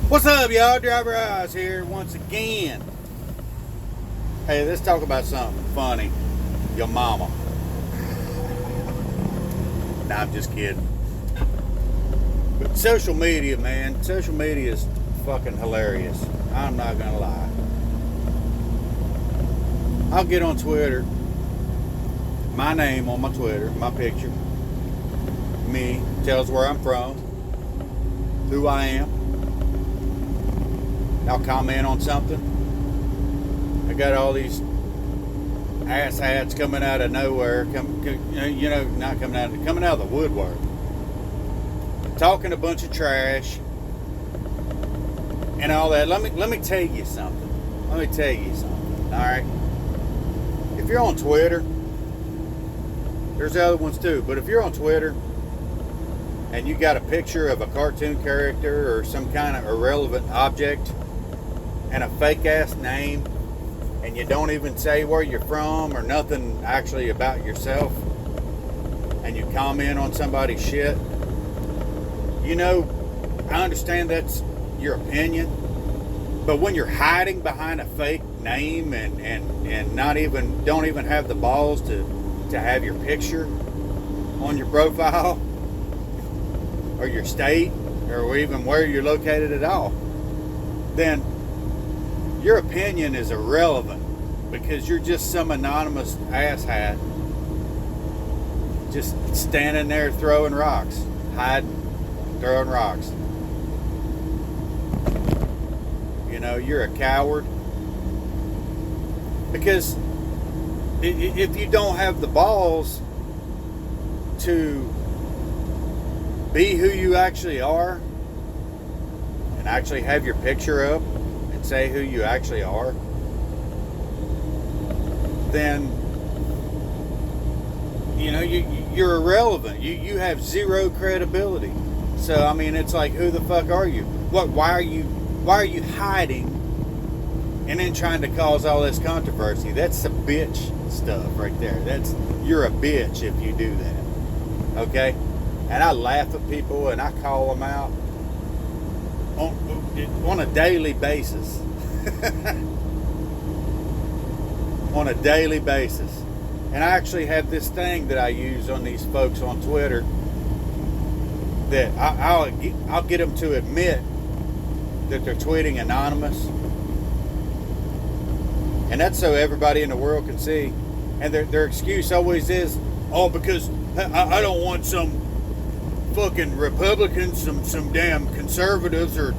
What's up, y'all? Driver Eyes here once again. Hey, let's talk about something funny. Your mama. Nah, I'm just kidding. But social media, man. Social media is fucking hilarious. I'm not gonna lie. I'll get on Twitter. My name on my Twitter, my picture. Me, tells where I'm from. Who I am. I'll comment on something. I got all these ass hats coming out of nowhere, coming out of the woodwork, talking a bunch of trash and all that. Let me tell you something. All right. If you're on Twitter, there's other ones too. But if you're on Twitter and you got a picture of a cartoon character or some kind of irrelevant object and a fake ass name, and you don't even say where you're from or nothing actually about yourself, and you comment on somebody's shit, I understand that's your opinion, but when you're hiding behind a fake name and don't even have the balls to have your picture on your profile or your state or even where you're located at all, then your opinion is irrelevant because you're just some anonymous asshat just standing there throwing rocks, hiding, throwing rocks. You're a coward because if you don't have the balls to be who you actually are and actually have your picture up and say who you actually are, then you're irrelevant. You have zero credibility. So I mean, it's like, who the fuck are you? Why are you hiding and then trying to cause all this controversy? That's the bitch stuff right there. You're a bitch if you do that. Okay? And I laugh at people and I call them out on a daily basis. On a daily basis. And I actually have this thing that I use on these folks on Twitter that I'll get them to admit that they're tweeting anonymous. And that's so everybody in the world can see. And their excuse always is, because I don't want some fucking Republicans, some damn conservatives or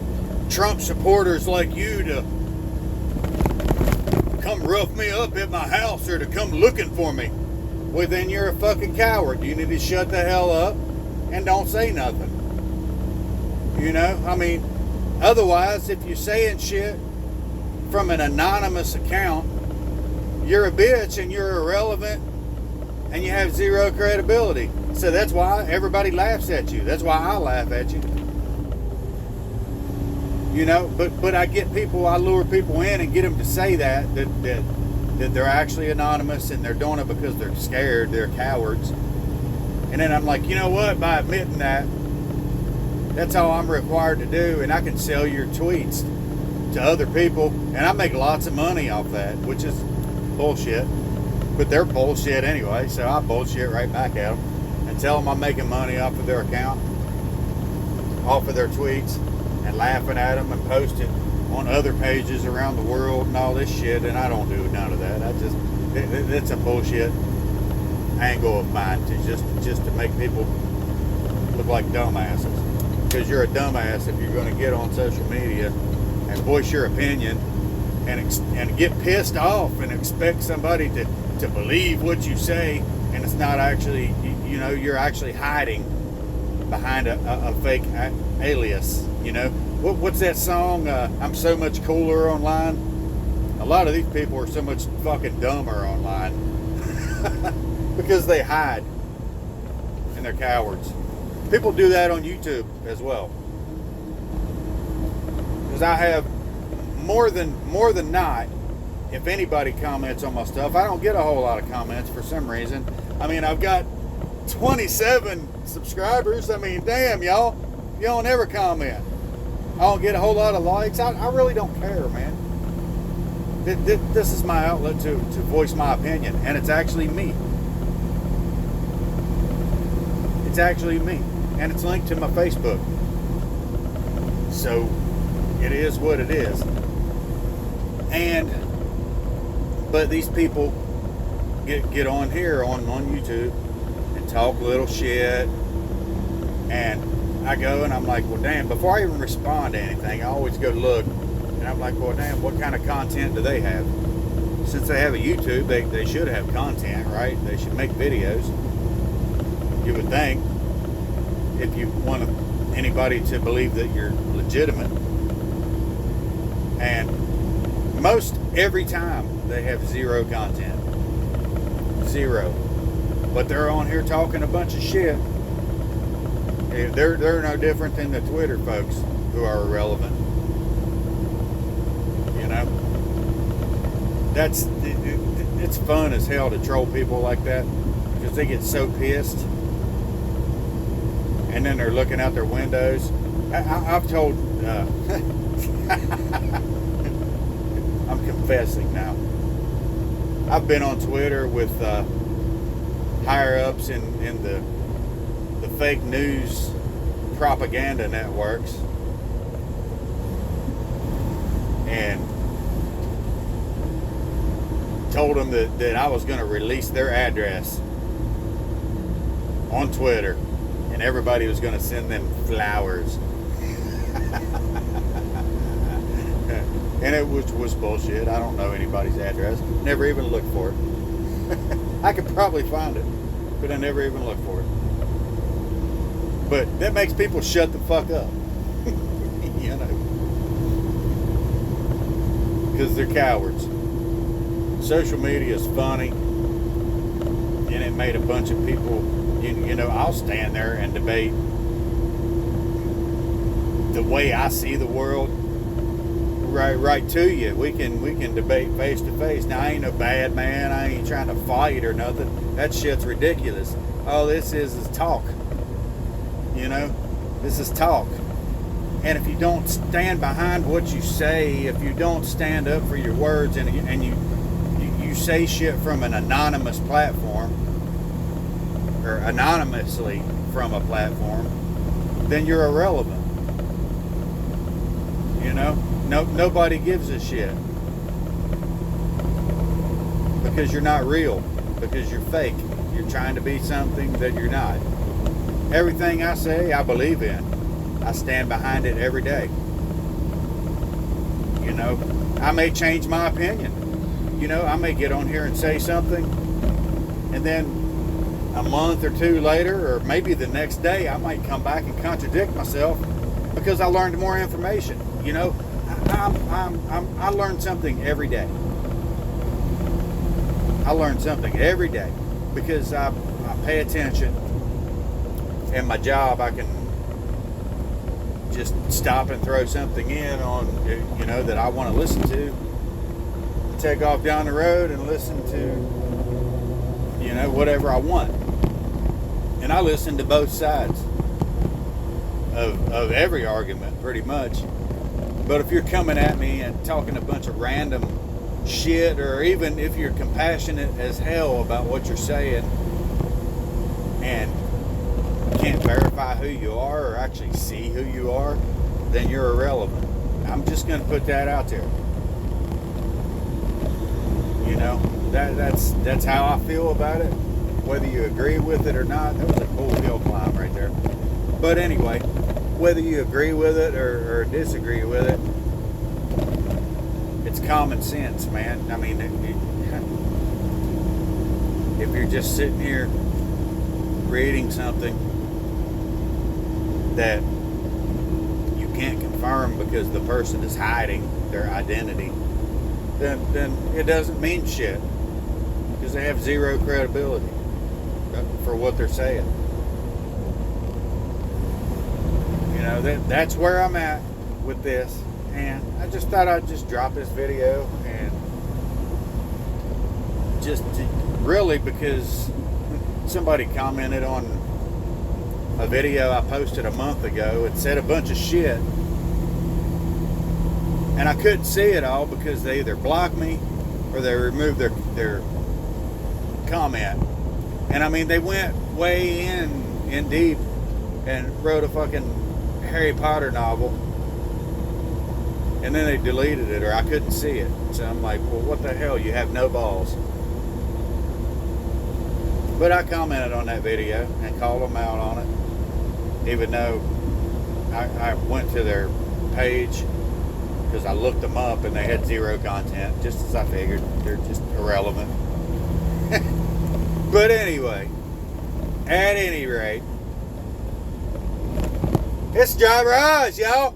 Trump supporters like you to come rough me up at my house or to come looking for me. Well, then you're a fucking coward. You need to shut the hell up and don't say nothing. I mean, otherwise, if you're saying shit from an anonymous account, you're a bitch and you're irrelevant and you have zero credibility. So that's why everybody laughs at you. That's why I laugh at you. But I lure people in and get them to say that they're actually anonymous and they're doing it because they're scared, they're cowards. And then I'm like, you know what? By admitting that, that's all I'm required to do, and I can sell your tweets to other people, and I make lots of money off that, which is bullshit. But they're bullshit anyway, so I bullshit right back at them and tell them I'm making money off of their account, off of their tweets, and laughing at them and post it on other pages around the world and all this shit, and I don't do none of that. It's a bullshit angle of mine to just to make people look like dumbasses. Because you're a dumbass if you're going to get on social media and voice your opinion and get pissed off and expect somebody to believe what you say, and it's not actually, you're actually hiding behind a fake alias. What's that song? I'm so much cooler online. A lot of these people are so much fucking dumber online because they hide and they're cowards. People do that on YouTube as well. Because I have more than not, if anybody comments on my stuff, I don't get a whole lot of comments for some reason. I mean, I've got 27 subscribers. I mean, damn, y'all never comment. I don't get a whole lot of likes. I really don't care, man. This is my outlet to voice my opinion, and it's actually me. It's actually me, and it's linked to my Facebook. So it is what it is. But these people get on here on YouTube and talk little shit, and I go and I'm like, well, damn, before I even respond to anything, I always go look, and I'm like, well, damn, what kind of content do they have? Since they have a YouTube, they should have content, right? They should make videos, you would think, if you want anybody to believe that you're legitimate. And most every time they have zero content. Zero. But they're on here talking a bunch of shit. They're no different than the Twitter folks who are irrelevant. You know? It's fun as hell to troll people like that because they get so pissed. And then they're looking out their windows. I've told... I'm confessing now. I've been on Twitter with higher ups in the fake news propaganda networks, and told them that I was going to release their address on Twitter, and everybody was going to send them flowers. And it was bullshit. I don't know anybody's address. Never even looked for it. I could probably find it, but I never even looked for it. But that makes people shut the fuck up. You know. Because they're cowards. Social media is funny. And it made a bunch of people, you know, I'll stand there and debate the way I see the world. Right to you. We can debate face to face. Now, I ain't no bad man. I ain't trying to fight or nothing. That shit's ridiculous. All this is talk. You know, this is talk. And if you don't stand behind what you say, if you don't stand up for your words, and you say shit from an anonymous platform or anonymously from a platform, then you're irrelevant. You know. Nobody gives a shit because you're not real, because you're fake. You're trying to be something that you're not. Everything I say, I believe in. I stand behind it every day. You know, I may change my opinion. You know, I may get on here and say something, and then a month or two later, or maybe the next day, I might come back and contradict myself because I learned more information. You know, I learn something every day. I learn something every day because I pay attention. In my job, I can just stop and throw something in on, you know, that I want to listen to. Take off down the road and listen to, you know, whatever I want. And I listen to both sides of every argument, pretty much. But if you're coming at me and talking a bunch of random shit, or even if you're compassionate as hell about what you're saying and can't verify who you are or actually see who you are, then you're irrelevant. I'm just going to put that out there. You know, that's how I feel about it. Whether you agree with it or not, that was a cool hill climb right there. But anyway, whether you agree with it or disagree with it, it's common sense, man. I mean, if you're just sitting here reading something that you can't confirm because the person is hiding their identity, then it doesn't mean shit, because they have zero credibility for what they're saying. You know, that's where I'm at with this, and I just thought I'd just drop this video, and just really because somebody commented on a video I posted a month ago and said a bunch of shit, And I couldn't see it all because they either blocked me or they removed their comment. And I mean, they went way in deep and wrote a fucking Harry Potter novel. And then they deleted it, or I couldn't see it. So I'm like, well, what the hell? You have no balls. But I commented on that video and called them out on it. Even though I went to their page because I looked them up and they had zero content, just as I figured. They're just irrelevant. But anyway, at any rate, it's Driver Oz, y'all.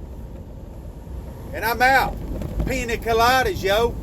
And I'm out. Pina coladas, yo.